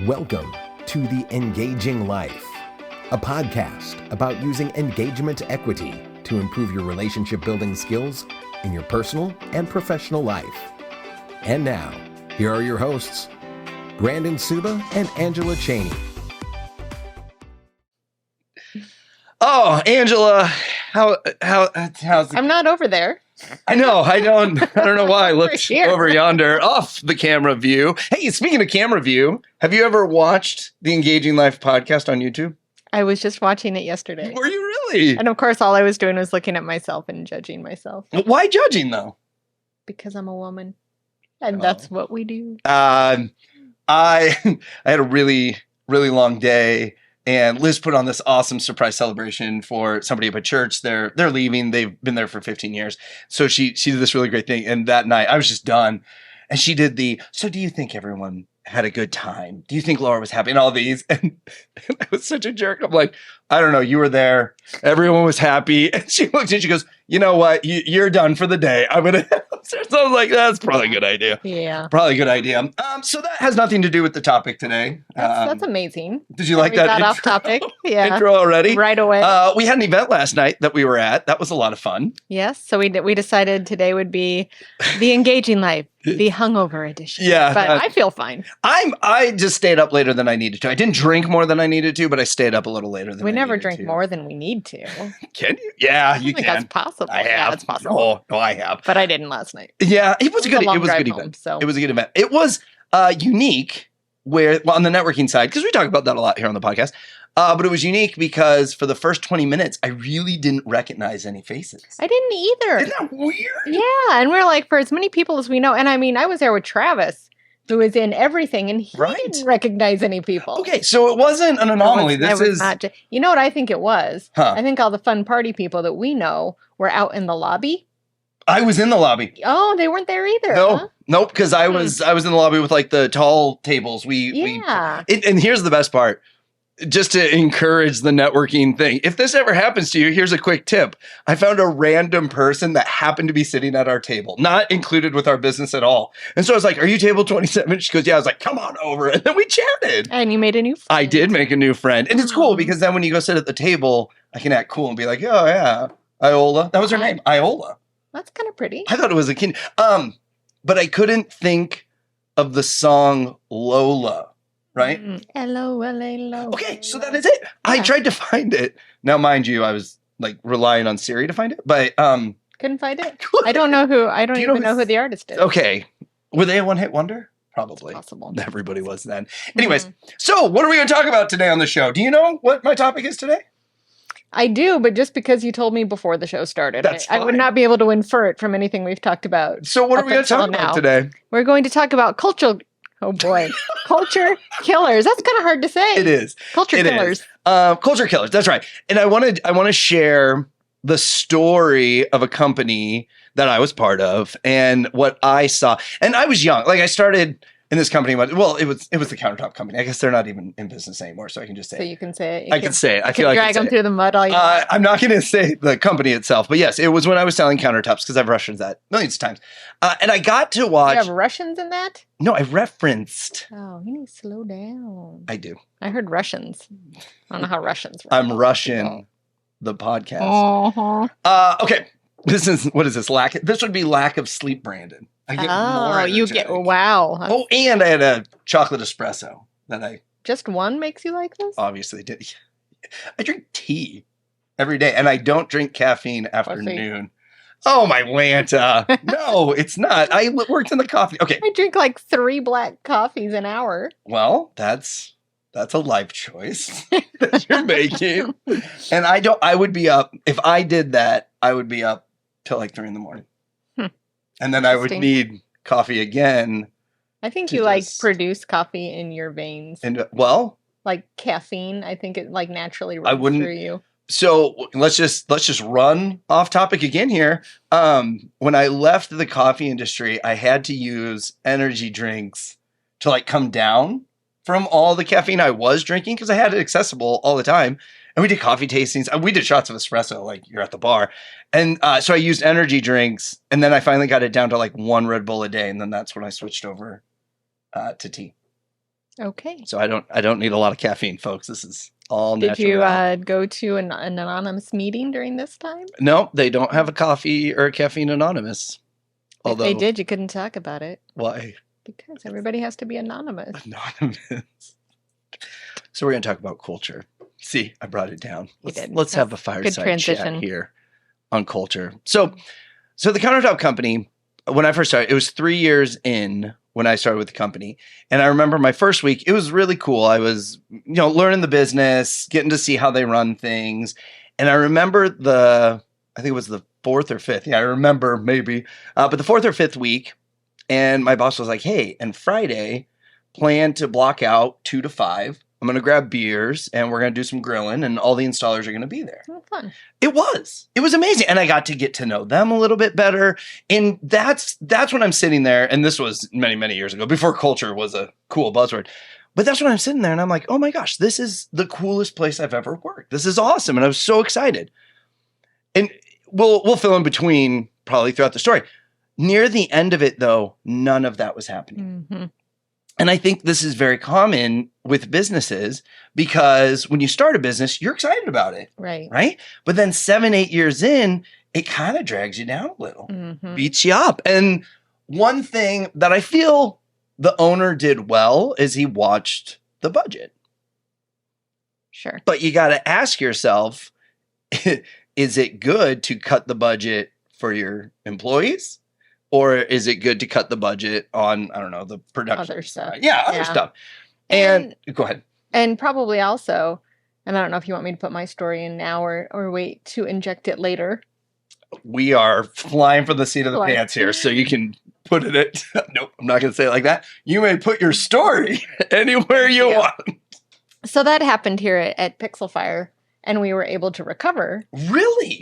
Welcome to The Engaging Life, a podcast about using engagement equity to improve your relationship building skills in your personal and professional life. And now, here are your hosts, Brandon Suba and Angela Cheney. Oh, Angela, how's it? I'm not over there. I know. I don't know why I looked over yonder off the camera view. Hey, speaking of camera view, have you ever watched the Engaging Life podcast on YouTube? I was just watching it yesterday. Were you really? And of course, all I was doing was looking at myself and judging myself. Why judging though? Because I'm a woman. And that's what we do. I had a really, really long day. And Liz put on this awesome surprise celebration for somebody at my church. They're leaving. They've been there for 15 years. So she did this really great thing. And that night I was just done. And she did so do you think everyone had a good time? Do you think Laura was happy? And all these. And I was such a jerk. I'm like, I don't know. You were there. Everyone was happy. And she looked and she goes, you know what? You're done for the day. I'm going to. So I was like, that's probably a good idea. Yeah. Probably a good idea. So that has nothing to do with the topic today. That's amazing. Did you like that got intro? off topic. Yeah. Intro already? Right away. We had an event last night that we were at. That was a lot of fun. Yes. So we decided today would be the engaging life, the hungover edition. Yeah. But I feel fine. I just stayed up later than I needed to. I didn't drink more than I needed to, but I stayed up a little later than I We needed never to. drink more than we need to. Can you? Yeah, you I think can. that's possible. I have. Yeah, that's possible. No, I have. But I didn't last night. Yeah, it was a good long drive event. home, so. It was a good event. It was unique on the networking side, because we talk about that a lot here on the podcast. But it was unique because for the first 20 minutes, I really didn't recognize any faces. I didn't either. Isn't that weird? Yeah, and we're like, for as many people as we know, and I mean, I was there with Travis, who is in everything, and he didn't recognize any people. Okay, so it wasn't an anomaly. This is not you know what I think it was? Huh. I think all the fun party people that we know were out in the lobby. I was in the lobby. Oh, they weren't there either. No, huh? nope, because I was in the lobby with like the tall tables. And here's the best part. Just to encourage the networking thing. If this ever happens to you, here's a quick tip. I found a random person that happened to be sitting at our table, not included with our business at all. And so I was like, are you table 27? She goes, yeah. I was like, come on over. And then we chatted. And you made a new friend. I did make a new friend. And it's cool because then when you go sit at the table, I can act cool and be like, oh yeah, Iola. That was her name, Iola. That's kind of pretty. I thought it was a kid. But I couldn't think of the song Lola. Right? L-O-L-A-L-O. Okay, so that is it. Yeah. I tried to find it. Now, mind you, I was like relying on Siri to find it, but couldn't find it. I don't know who. I don't even know who the artist is. Okay, were they a one-hit wonder? Probably. It's possible. Everybody was then. Anyways, so what are we going to talk about today on the show? Do you know what my topic is today? I do, but just because you told me before the show started, I would fine. not be able to infer it from anything we've talked about. So what are we going to talk about today? We're going to talk about culture. Oh boy, culture killers. That's kind of hard to say. It is. Culture killers. Culture killers. That's right. And I want to share the story of a company that I was part of and what I saw. And I was young. Like I started in this company. Well, it was the countertop company. I guess they're not even in business anymore, so I can just say. So you can say it. I can say it. I feel like drag them through the mud. I'm not going to say the company itself, but yes, it was when I was selling countertops because I've referenced that millions of times. And I got to watch. You have Russians in that? No, I referenced. Oh, you need to slow down. I do. I heard Russians. I don't know how Russians work. I'm Russian. The podcast. Uh-huh. Okay. What is this? This would be lack of sleep, Brandon. I get more energetic. Wow. Oh, and I had a chocolate espresso that I just one makes you like this? Obviously did. I drink tea every day, and I don't drink caffeine after noon. Oh, my Lanta. No, it's not. I worked in the coffee. Okay. I drink like 3 black coffees an hour. Well, that's a life choice that you're making. And I would be up, if I did that, I would be up till like 3 a.m. And then I would need coffee again. I think you produce coffee in your veins. And like caffeine, I think it like naturally runs through you. So let's just run off topic again here. When I left the coffee industry, I had to use energy drinks to like come down from all the caffeine I was drinking because I had it accessible all the time. And we did coffee tastings. We did shots of espresso like you're at the bar. And so I used energy drinks. And then I finally got it down to like 1 Red Bull a day. And then that's when I switched over to tea. Okay. So I don't need a lot of caffeine, folks. This is all Did natural. you go to an anonymous meeting during this time? No, they don't have a coffee or a caffeine anonymous. If they did, you couldn't talk about it. Why? Because everybody has to be anonymous. Anonymous. So we're going to talk about culture. See, I brought it down. Let's have a fireside chat here on culture. So the Countertop Company, when I first started, it was 3 years in when I started with the company. And I remember my first week, it was really cool. I was, learning the business, getting to see how they run things. And I remember I think it was the 4th or 5th. Yeah, I remember maybe. But the 4th or 5th week, and my boss was like, hey, and Friday, plan to block out 2 to 5. I'm going to grab beers and we're going to do some grilling and all the installers are going to be there. Oh, fun. It was amazing. And I got to get to know them a little bit better. And that's when I'm sitting there. And this was many, many years ago before culture was a cool buzzword. But that's when I'm sitting there and I'm like, oh my gosh, this is the coolest place I've ever worked. This is awesome. And I was so excited. And we'll fill in between probably throughout the story. Near the end of it, though, none of that was happening. Mm-hmm. And I think this is very common with businesses because when you start a business, you're excited about it. Right. Right. But then 7-8 years in, it kind of drags you down a little, beats you up. And one thing that I feel the owner did well is he watched the budget. Sure. But you got to ask yourself, is it good to cut the budget for your employees? Or is it good to cut the budget on, I don't know, the production? Other stuff. Yeah, other stuff. And go ahead. And probably also, and I don't know if you want me to put my story in now or wait to inject it later. We are flying from the seat of the pants here, so you can put it at, nope, I'm not going to say it like that. You may put your story anywhere you want. So that happened here at Pixel Fire. And we were able to recover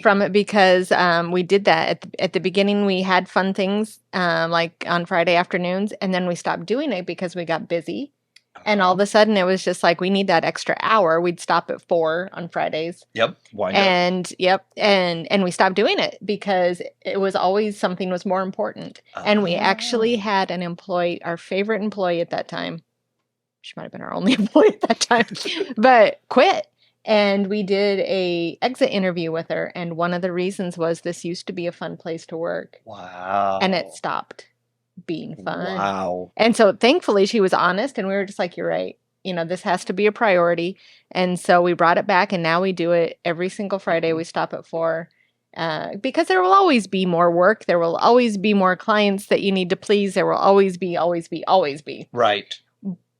from it because we did that at the beginning. We had fun things like on Friday afternoons, and then we stopped doing it because we got busy. And all of a sudden, it was just like we need that extra hour. We'd stop at 4 on Fridays. Yep, why not? And we stopped doing it because it was always something was more important. And we actually had an employee, our favorite employee at that time. She might have been our only employee at that time, but quit. And we did a exit interview with her. And one of the reasons was this used to be a fun place to work. Wow. And it stopped being fun. Wow. And so thankfully she was honest and we were just like, you're right. This has to be a priority. And so we brought it back and now we do it every single Friday. We stop at 4 because there will always be more work. There will always be more clients that you need to please. There will always be. Right.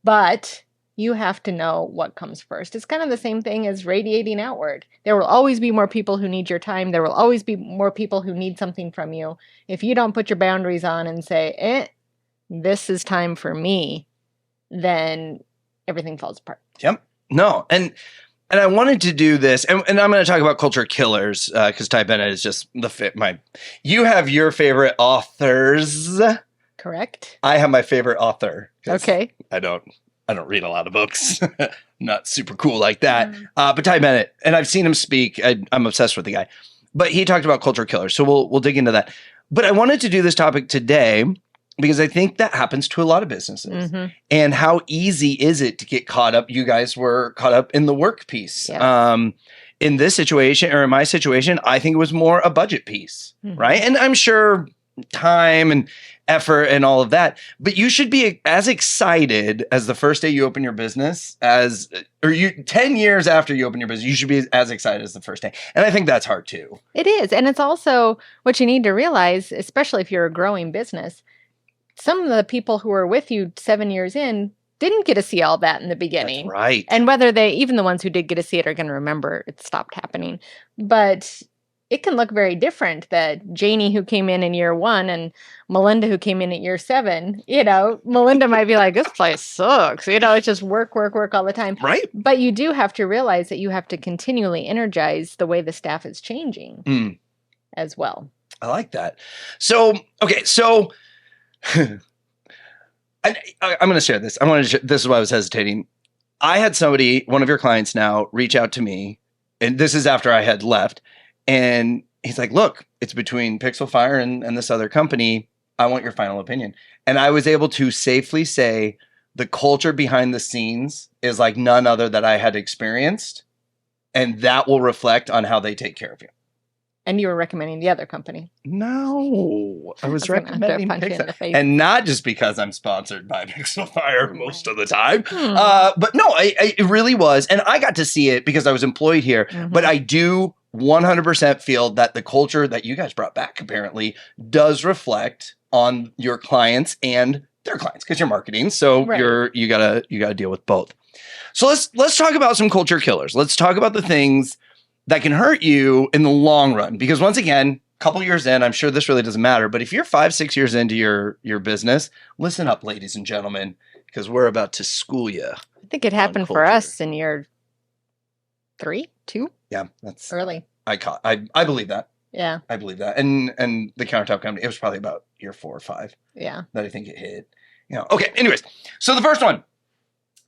But you have to know what comes first. It's kind of the same thing as radiating outward. There will always be more people who need your time. There will always be more people who need something from you. If you don't put your boundaries on and say, this is time for me, then everything falls apart. Yep. No. And I wanted to do this, and I'm going to talk about culture killers because Ty Bennett is just you have your favorite authors. Correct. I have my favorite author. Okay. I don't read a lot of books. Not super cool like that. But Ty Bennett, and I've seen him speak. I'm obsessed with the guy. But he talked about culture killers. So we'll dig into that. But I wanted to do this topic today because I think that happens to a lot of businesses. Mm-hmm. And how easy is it to get caught up? You guys were caught up in the work piece. Yeah. In this situation, or in my situation, I think it was more a budget piece, right? And I'm sure time and effort and all of that, but you should be as excited as the first day you open your business 10 years after you open your business, you should be as excited as the first day. And I think that's hard too. It is. And it's also what you need to realize, especially if you're a growing business, some of the people who are with you 7 years in didn't get to see all that in the beginning. That's right. And whether even the ones who did get to see it are going to remember it stopped happening. But it can look very different that Janie, who came in year 1, and Melinda, who came in at year 7, Melinda might be like, this place sucks. It's just work all the time. Right. But you do have to realize that you have to continually energize the way the staff is changing as well. I like that. So, okay. So I'm going to share this. This is why I was hesitating. I had one of your clients now, reach out to me, and this is after I had left. And he's like, look, it's between Pixel Fire and this other company. I want your final opinion. And I was able to safely say, the culture behind the scenes is like none other that I had experienced. And that will reflect on how they take care of you. And you were recommending the other company. No, I was gonna have to recommending punch you in the Pixel. face. And not just because I'm sponsored by Pixel Fire most of the time. Hmm. But no, it really was. And I got to see it because I was employed here. Mhm. But I do 100% feel that the culture that you guys brought back apparently does reflect on your clients and their clients because you're marketing. So Right. you gotta deal with both. So let's talk about some culture killers. Let's talk about the things that can hurt you in the long run. Because once again, a couple years in, I'm sure this really doesn't matter. But if you're 5-6 years into your business, listen up, ladies and gentlemen, because we're about to school you. I think it happened for culture. us in year 3, 2, Yeah, that's early. I believe that. Yeah, I believe that. And the countertop company, it was probably about year 4 or 5 yeah. that I think it hit. Okay. Anyways, so the first one,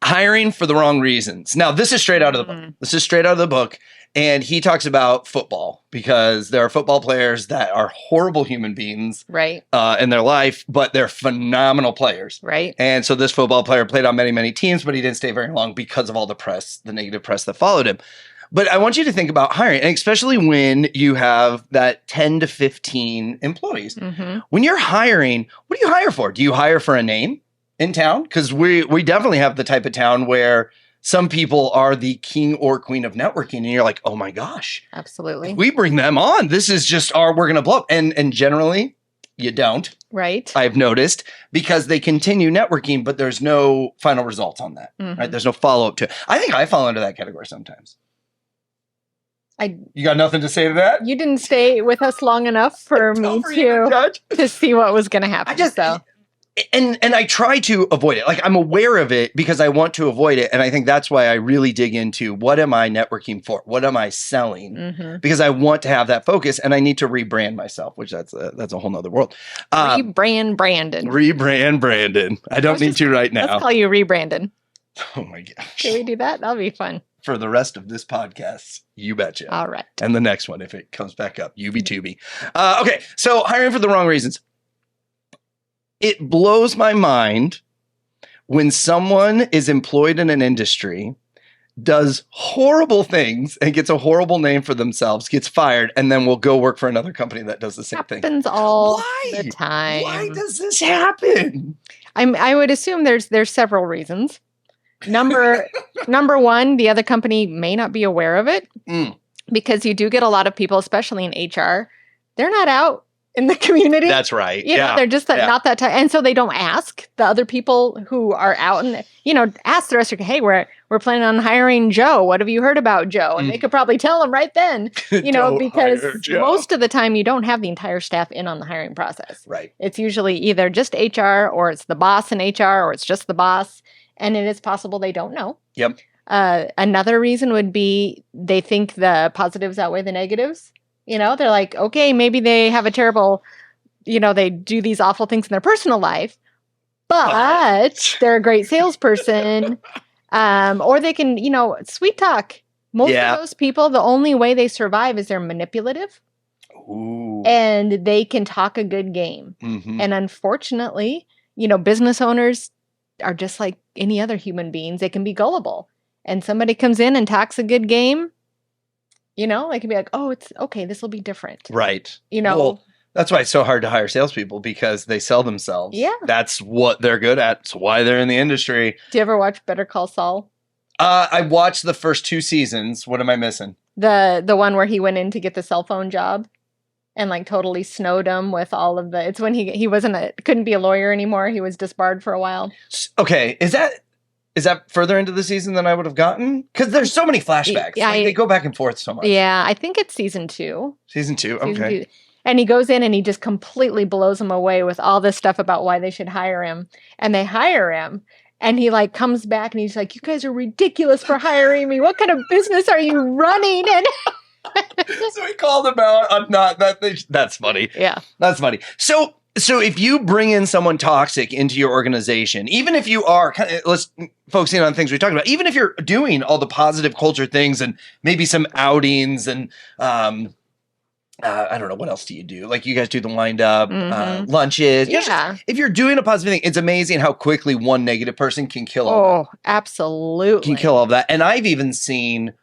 hiring for the wrong reasons. Now, this is straight out of the book. This is straight out of the book. And he talks about football because there are football players that are horrible human beings Right, in their life, but they're phenomenal players. right. And so this football player played on many, many teams, but he didn't stay very long because of all the press, the negative press that followed him. But I want you to think about hiring, and especially when you have that 10 to 15 employees. Mm-hmm. When you're hiring, what do you hire for? Do you hire for a name in town? Because we definitely have the type of town where some people are the king or queen of networking, and you're like, oh my gosh, Absolutely. if we bring them on, this is just we're going to blow up. And generally, you don't. Right. I've noticed because they continue networking, but there's no final results on that. Mhm. Right? There's no follow up to it. I think I fall into that category sometimes. You got nothing to say to that? You didn't stay with us long enough for me Don't forget to to judge. see what was going to happen. I just so. and I try to avoid it. Like I'm aware of it because I want to avoid it, and I think that's why I really dig into what am I networking for? What am I selling? Mhm. Because I want to have that focus, and I need to rebrand myself, which that's a whole nother world. Rebrand Brandon. Rebrand Brandon. I don't Let's need just- to right now. Let's call you Rebrandon. Oh my gosh! Can we do that? That'll be fun. For the rest of this podcast, you betcha. All right. And the next one, if it comes back up, UB2B. Okay, so hiring for the wrong reasons. It blows my mind when someone is employed in an industry, does horrible things and gets a horrible name for themselves, gets fired, and then will go work for another company that does the same thing. Happens all Why? the time. Why does this happen? I would assume there's several reasons. Number one, the other company may not be aware of it Mm. because you do get a lot of people, especially in HR, they're not out in the community. That's right. You know, they're just yeah. not that type, and so they don't ask the other people who are out and ask the rest of, hey, we're planning on hiring Joe. What have you heard about Joe? And they could probably tell them right then, Don't because hire Joe. most of the time you don't have the entire staff in on the hiring process. Right. It's usually either just HR or it's the boss in HR or it's just the boss, and it is possible they don't know. Yep. Another reason would be they think the positives outweigh the negatives. They're like, okay, maybe they have a terrible, they do these awful things in their personal life, but they're a great salesperson. Or they can, sweet talk. Most of those people, the only way they survive is they're manipulative. Ooh. And they can talk a good game. Mhm. And unfortunately, business owners are just like any other human beings. They can be gullible. And somebody comes in and talks a good game, they can be like, oh, it's okay. This will be different. Right. You know, Well, that's why it's so hard to hire salespeople because they sell themselves. Yeah. That's what they're good at. It's why they're in the industry. do you ever watch Better Call Saul? I watched the first 2 seasons. What am I missing? The one where he went in to get the cell phone job and like totally snowed him with all of it's when he couldn't be a lawyer anymore. He was disbarred for a while. Okay. Is that further into the season than I would have gotten? Because there's so many flashbacks. Yeah, Like, they go back and forth so much. Yeah, I think it's season 2. Season 2. Season Okay. 2. And he goes in and he just completely blows them away with all this stuff about why they should hire him. And they hire him. And he like comes back and he's like, you guys are ridiculous for hiring me. What kind of business are you running? And So he called him out on not that. That's funny. yeah. That's funny. So if you bring in someone toxic into your organization, even if you are let's focusing on things we talked about, even if you're doing all the positive culture things and maybe some outings and I don't know, what else do you do? Like you guys do the wind up, Mhm. lunches. You know, Yeah. if you're doing a positive thing, it's amazing how quickly one negative person can kill all that. Oh, absolutely. Can kill all of that. And I've even seen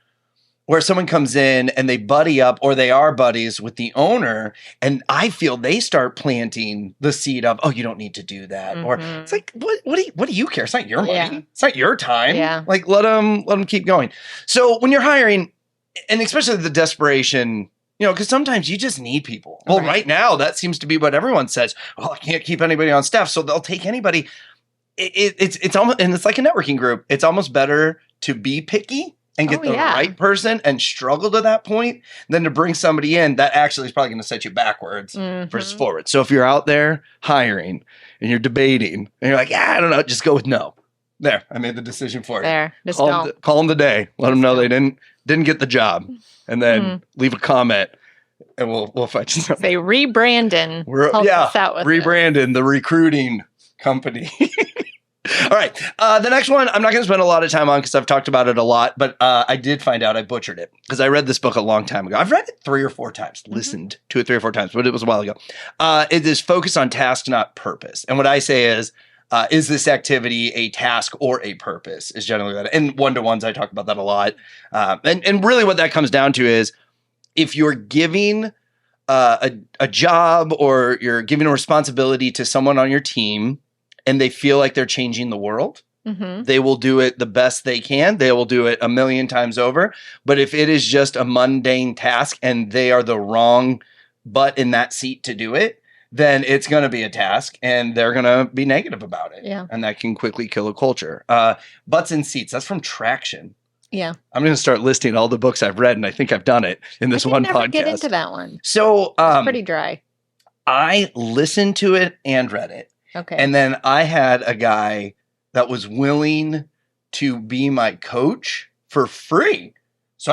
where someone comes in and they buddy up or they are buddies with the owner, and I feel they start planting the seed of, oh, you don't need to do that. Or it's like, what do you care? It's not your money. Yeah. It's not your time. Yeah. Like let them keep going. So when you're hiring, and especially the desperation, you know, because sometimes you just need people. Well, right now that seems to be what everyone says. Well, I can't keep anybody on staff, so they'll take anybody. It's almost, and it's like a networking group. It's almost better to be picky and get the right person and struggle to that point than to bring somebody in that actually is probably going to set you backwards versus forward. So if you're out there hiring and you're debating and you're like, yeah, I don't know, just go with no. There, I made the decision for you. There, just call them today. Let them know they didn't get the job, and then leave a comment, and we'll fight you. Say rebranding. Rebranding, the recruiting company. All right. The next one, I'm not going to spend a lot of time on because I've talked about it a lot, but I did find out I butchered it because I read this book a long time ago. I've read it 3 or 4 times, listened to it 3 or 4 times, but it was a while ago. It is focused on task, not purpose. And what I say is this activity a task or a purpose is generally that. And one-to-ones, I talk about that a lot. And really what that comes down to is if you're giving a job or you're giving a responsibility to someone on your team, and they feel like they're changing the world, they will do it the best they can. They will do it a million times over. But if it is just a mundane task and they are the wrong butt in that seat to do it, then it's going to be a task and they're going to be negative about it. Yeah. And that can quickly kill a culture. Butts in seats. That's from Traction. Yeah. I'm going to start listing all the books I've read, and I think I've done it in this one podcast. Get into that one. So it's pretty dry. I listened to it and read it. Okay. And then I had a guy that was willing to be my coach for free. So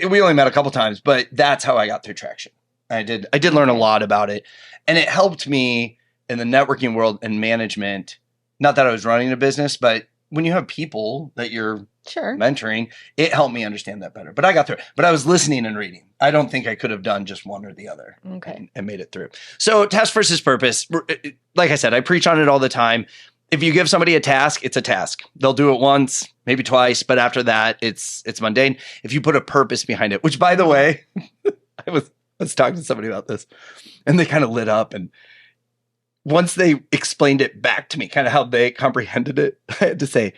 we only met a couple times, but that's how I got through Traction. I did learn a lot about it, and it helped me in the networking world and management. Not that I was running a business, but when you have people that you're mentoring, it helped me understand that better. But I got through it. But I was listening and reading. I don't think I could have done just one or the other and made it through. So task versus purpose. Like I said, I preach on it all the time. If you give somebody a task, it's a task. They'll do it once, maybe twice, but after that, it's mundane. If you put a purpose behind it, which by the way, I was talking to somebody about this, and they kind of lit up. And once they explained it back to me, kind of how they comprehended it, I had to say,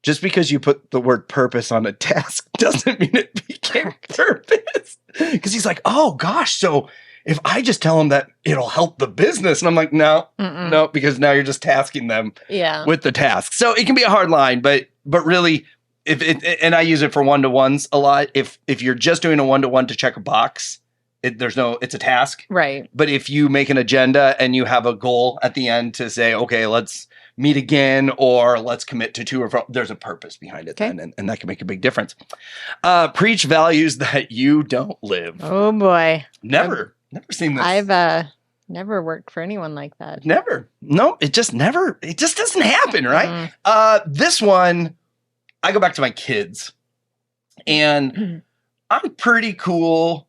just because you put the word purpose on a task doesn't mean it became purpose. Because he's like, oh gosh, so if I just tell them that it'll help the business, and I'm like, no, because now you're just tasking them with the task. So it can be a hard line, but really, and I use it for one-to-ones a lot. If you're just doing a one-to-one to check a box, it's a task. Right. But if you make an agenda and you have a goal at the end to say, okay, let's meet again, or let's commit to 2 or 4, there's a purpose behind it then, and that can make a big difference. Preach values that you don't live. Oh boy. Never seen this. I've never worked for anyone like that. Never. No, it just doesn't happen, right? This one, I go back to my kids, and I'm pretty cool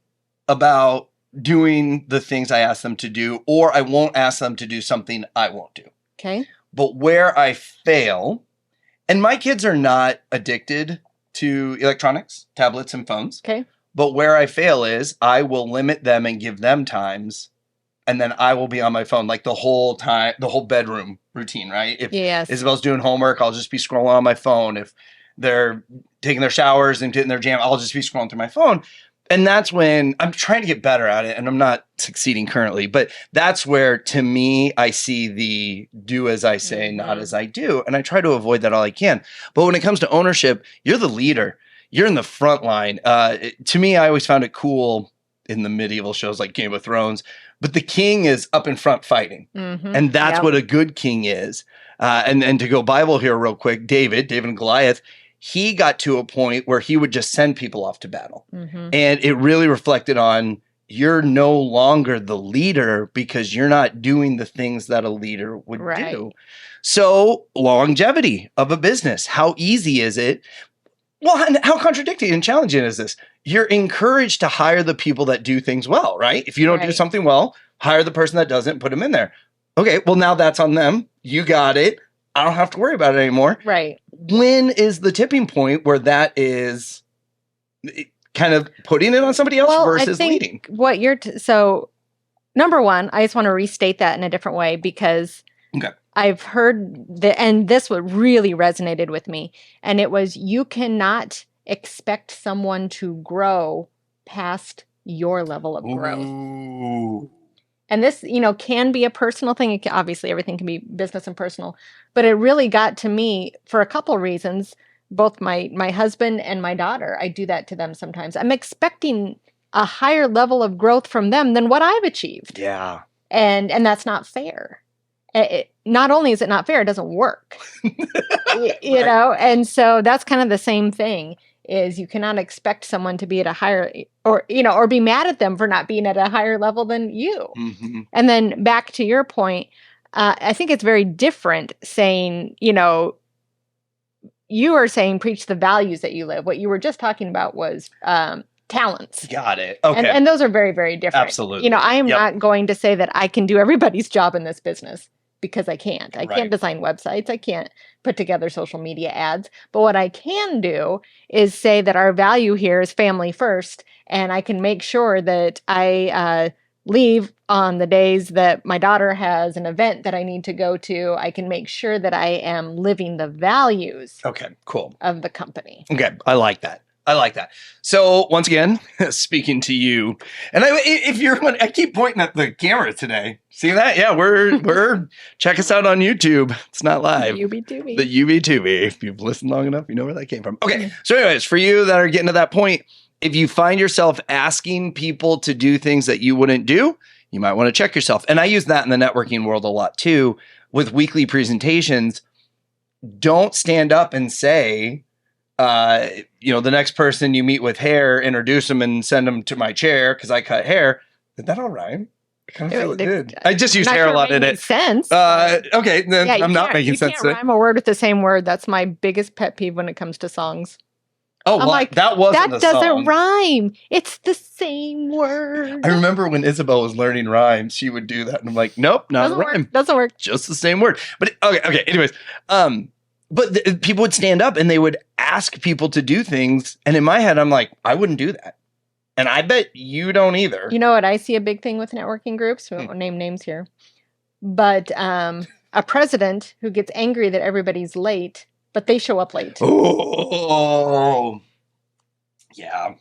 about doing the things I ask them to do, or I won't ask them to do something I won't do. Okay. But where I fail, and my kids are not addicted to electronics, tablets, and phones. Okay. But where I fail is I will limit them and give them times, and then I will be on my phone like the whole time, the whole bedroom routine, right? If Isabel's doing homework, I'll just be scrolling on my phone. If they're taking their showers and getting their jam, I'll just be scrolling through my phone. And that's when I'm trying to get better at it, and I'm not succeeding currently, but that's where, to me, I see the do as I say, not as I do. And I try to avoid that all I can. But when it comes to ownership, you're the leader. You're in the front line. To me, I always found it cool in the medieval shows like Game of Thrones, but the king is up in front fighting. And that's what a good king is. And to go Bible here real quick, David and Goliath, he got to a point where he would just send people off to battle. And it really reflected on, you're no longer the leader because you're not doing the things that a leader would do. So longevity of a business, how easy is it? Well, and how contradicting and challenging is this? you're encouraged to hire the people that do things well, right? If you don't do Right. something well, hire the person that doesn't, put them in there. Okay, well, now that's on them. You got it. I don't have to worry about it anymore. Right. When is the tipping point where that is kind of putting it on somebody else Well, I versus think leading? what you're so number one, I just want to restate that in a different way because Okay. I've heard and this what really resonated with me, and it was you cannot expect someone to grow past your level of growth. Ooh. And this, can be a personal thing. Obviously, everything can be business and personal, but it really got to me for a couple reasons. Both my husband and my daughter, I do that to them sometimes. I'm expecting a higher level of growth from them than what I've achieved, Yeah. and that's not fair. Not only is it not fair, it doesn't work. You know, and so that's kind of the same thing. Is you cannot expect someone to be at a higher or be mad at them for not being at a higher level than you. Mm-hmm. And then back to your point, I think it's very different saying, you are saying preach the values that you live. What you were just talking about was talents. Got it. Okay. And those are very, very different. Absolutely. I am Yep. not going to say that I can do everybody's job in this business because I can't. I Right. can't design websites. I can't put together social media ads. But what I can do is say that our value here is family first. And I can make sure that I leave on the days that my daughter has an event that I need to go to. I can make sure that I am living the values Okay, cool. of the company. Okay, I like that. So once again, speaking to you, and if you're, I keep pointing at the camera today. See that? Yeah, we're check us out on YouTube. It's not live. UB2B. The UB2B. If you've listened long enough, you know where that came from. Okay, so anyways, for you that are getting to that point, if you find yourself asking people to do things that you wouldn't do, you might want to check yourself. And I use that in the networking world a lot too. With weekly presentations, don't stand up and say, the next person you meet with hair, introduce them and send them to my chair because I cut hair. Did that all rhyme? I kind of feel it did. I just use hair a lot in it. Sense. Okay, then Yeah, I'm not making sense. You can't rhyme a word with the same word. That's my biggest pet peeve when it comes to songs. Oh, I'm well, like, that wasn't that the doesn't song. rhyme. It's the same word. I remember when Isabel was learning rhymes, she would do that, and I'm like, nope, not Doesn't a rhyme. work. Doesn't work. Just the same word. But okay. Anyways, but people would stand up and they would ask people to do things, and in my head, I'm like, I wouldn't do that, and I bet you don't either. You know what? I see a big thing with networking groups. We won't name names here, but a president who gets angry that everybody's late, but they show up late. Oh, yeah,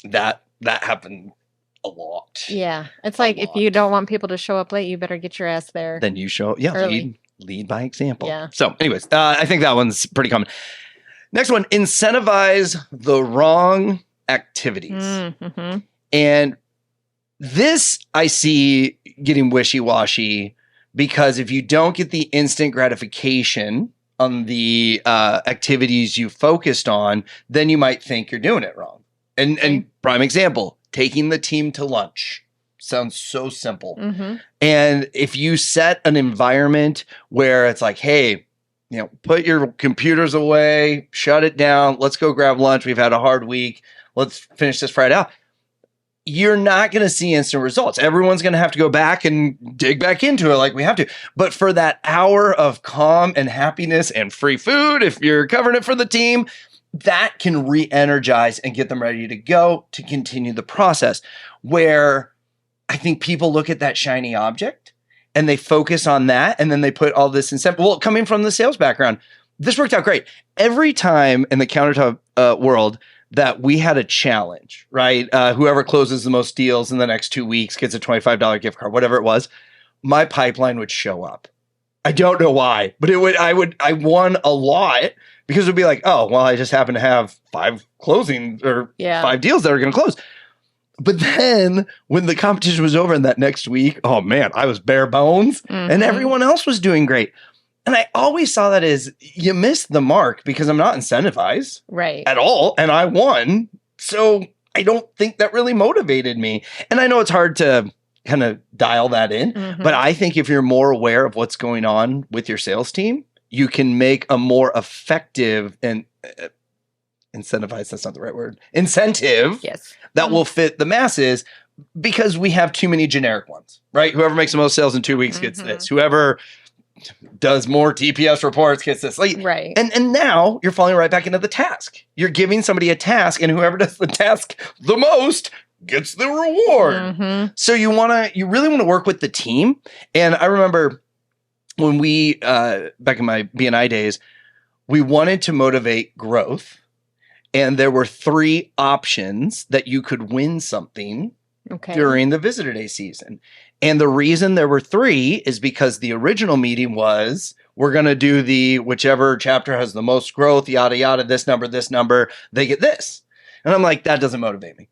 that happened a lot. Yeah, it's like if you don't want people to show up late, you better get your ass there. Then you show, lead by example. Yeah. So, anyways, I think that one's pretty common. Next one: incentivize the wrong activities. Mm-hmm. And this I see getting wishy-washy because if you don't get the instant gratification on the activities you focused on, then you might think you're doing it wrong. And prime example, taking the team to lunch. Sounds so simple. Mm-hmm. And if you set an environment where it's like, hey, put your computers away, shut it down, let's go grab lunch. We've had a hard week. Let's finish this Friday out. You're not going to see instant results. Everyone's going to have to go back and dig back into it like we have to. But for that hour of calm and happiness and free food, if you're covering it for the team, that can re-energize and get them ready to go to continue the process. Where I think people look at that shiny object and they focus on that, and then they put all this incentive. Well, coming from the sales background, this worked out great. Every time in the countertop world that we had a challenge, right? Whoever closes the most deals in the next 2 weeks gets a $25 gift card, whatever it was. My pipeline would show up. I don't know why, but I won a lot because it would be like, oh, well, I just happen to have 5 closings or 5 deals that are going to close. But then when the competition was over in that next week, oh man, I was bare bones and everyone else was doing great. And I always saw that as you missed the mark because I'm not incentivized at all. And I won. So I don't think that really motivated me. And I know it's hard to kind of dial that in, but I think if you're more aware of what's going on with your sales team, you can make a more effective and incentivize, that's not the right word, incentive Yes. that will fit the masses because we have too many generic ones, right? Whoever makes the most sales in 2 weeks gets this. Whoever does more TPS reports gets this. Like, Right. And now you're falling right back into the task. You're giving somebody a task, and whoever does the task the most gets the reward. So you really want to work with the team. And I remember when we, back in my BNI days, we wanted to motivate growth. And there were 3 options that you could win something during the visitor day season. And the reason there were 3 is because the original meeting was, we're going to do the whichever chapter has the most growth, yada, yada, this number, they get this. And I'm like, that doesn't motivate me.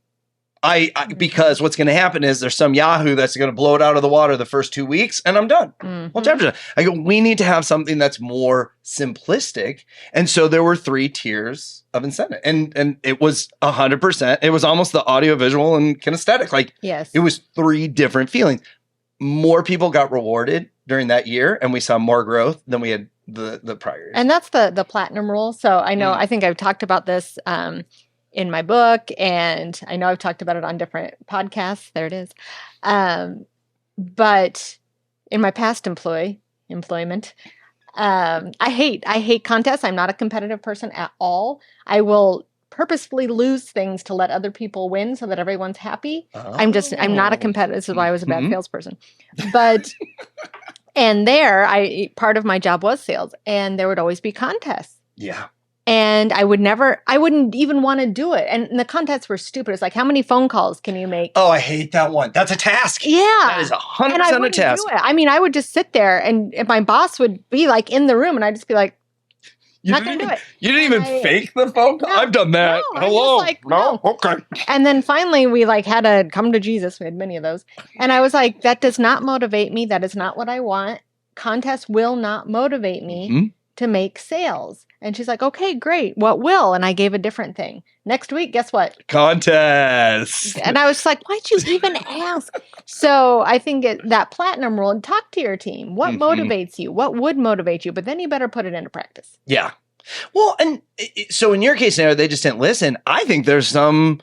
Because what's going to happen is there's some Yahoo that's going to blow it out of the water the first 2 weeks and I'm done. Well, chapter, I go, we need to have something that's more simplistic. And so there were 3 tiers of incentive, and it was 100%. It was almost the audio, visual, and kinesthetic. Like, yes, it was 3 different feelings. More people got rewarded during that year, and we saw more growth than we had the prior years. And that's the platinum rule. So I know, I think I've talked about this in my book, and I know I've talked about it on different podcasts. There it is. But in my past employment, I hate contests. I'm not a competitive person at all. I will purposefully lose things to let other people win so that everyone's happy. I'm not a competitor. This is why I was a bad salesperson. But and part of my job was sales, and there would always be contests. Yeah. And I wouldn't even want to do it. And the contests were stupid. It's like, how many phone calls can you make? Oh, I hate that one. That's a task. Yeah. That is 100% a task. Do it. I mean, I would just sit there, and my boss would be like in the room, and I'd just be like, not going to do it. You didn't even fake the phone call? No, I've done that. no, Hello. like, no. Okay. And then finally we had to come to Jesus. We had many of those. And I was like, that does not motivate me. That is not what I want. Contests will not motivate me to make sales. And she's like, okay, great. What will? And I gave a different thing. Next week, guess what? Contest. And I was like, why'd you even ask? So I think that platinum rule, and talk to your team. What motivates you? What would motivate you? But then you better put it into practice. Yeah. Well, and so in your case now, they just didn't listen. I think there's some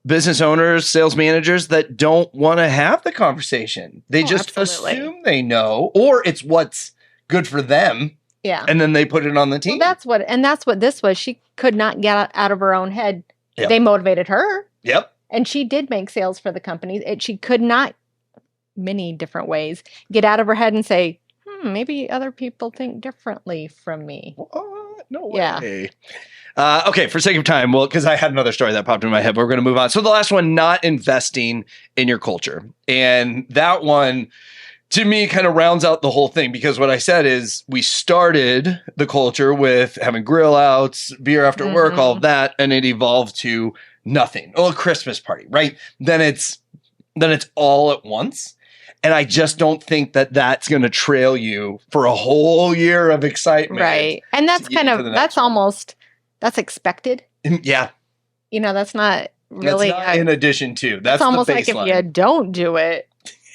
business owners, sales managers that don't want to have the conversation. They just assume they know, or it's what's good for them. Yeah. And then they put it on the team. Well, that's what this was. She could not get out of her own head. Yep. They motivated her. Yep. And she did make sales for the company. She could not, many different ways, get out of her head and say, maybe other people think differently from me. What? No way. Yeah. Okay, for sake of time, well, because I had another story that popped in my head, but we're going to move on. So the last one, not investing in your culture. And that one, to me, kind of rounds out the whole thing, because what I said is we started the culture with having grill outs, beer after work, all of that, and it evolved to nothing. Oh, a Christmas party, right? Then it's all at once. And I just don't think that that's going to trail you for a whole year of excitement. Right. And that's that's expected. Yeah. That's not really. That's not in addition to. That's almost the like if baseline. you don't do it.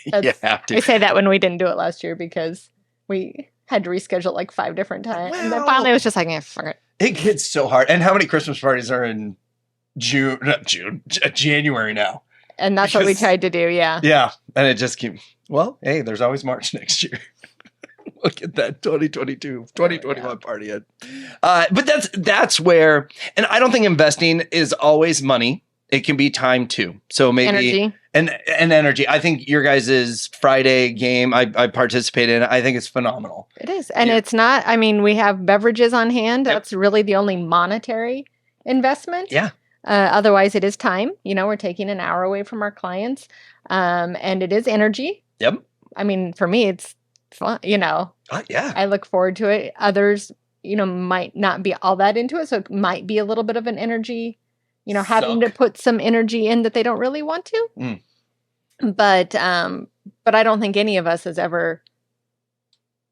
You have to. I say that when we didn't do it last year because we had to reschedule like 5 different times. And then finally it was just like, fuck it. It gets so hard. And how many Christmas parties are in January now? And that's what we tried to do, yeah. Yeah. And it just keeps, well, hey, there's always March next year. We'll get that 2021 party in. But that's where, and I don't think investing is always money. It can be time too. So maybe energy. And energy. I think your guys' Friday game I participated in. I think it's phenomenal. It is. And it's not, we have beverages on hand. Yep. That's really the only monetary investment. Yeah. Otherwise it is time. We're taking an hour away from our clients. And it is energy. Yep. For me, it's fun, yeah. I look forward to it. Others, might not be all that into it. So it might be a little bit of an energy, having to put some energy in that they don't really want to. But I don't think any of us has ever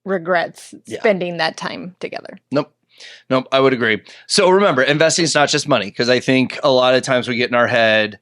regrets spending that time together. Nope, I would agree. So remember, investing is not just money, because I think a lot of times we get in our head,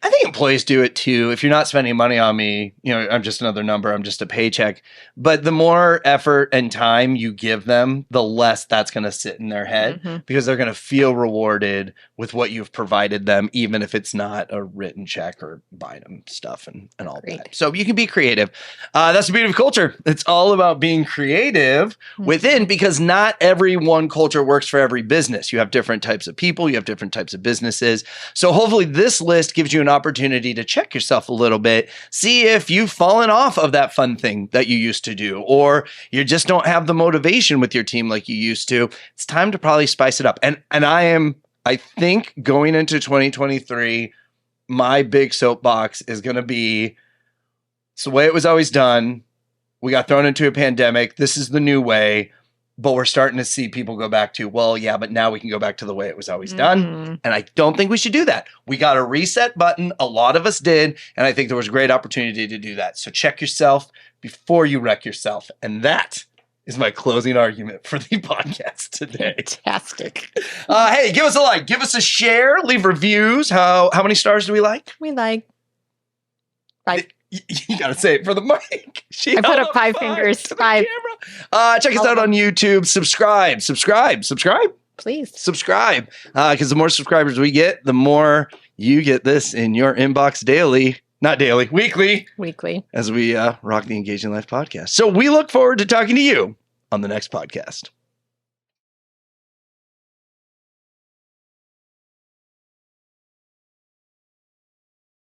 I think employees do it too. If you're not spending money on me, I'm just another number. I'm just a paycheck. But the more effort and time you give them, the less that's going to sit in their head because they're going to feel rewarded with what you've provided them, even if it's not a written check or buying them stuff and all that. So you can be creative. That's the beauty of culture. It's all about being creative within, because not every one culture works for every business. You have different types of people. You have different types of businesses. So hopefully this list gives you an opportunity to check yourself a little bit, see if you've fallen off of that fun thing that you used to do, or you just don't have the motivation with your team like you used to. It's time to probably spice it up. And I think going into 2023, my big soapbox is going to be, it's the way it was always done. We got thrown into a pandemic. This is the new way. But we're starting to see people go back to, well, yeah, but now we can go back to the way it was always done. And I don't think we should do that. We got a reset button. A lot of us did. And I think there was a great opportunity to do that. So check yourself before you wreck yourself. And that is my closing argument for the podcast today. Fantastic. Hey, give us a like, give us a share, leave reviews. How many stars do we like? We like 5. You gotta say it for the mic. I put up 5 fingers. 5. Check us out on YouTube. Subscribe. Please. Subscribe. Because the more subscribers we get, the more you get this in your inbox daily. Not daily, weekly. As we rock the Engaging Life podcast. So we look forward to talking to you on the next podcast.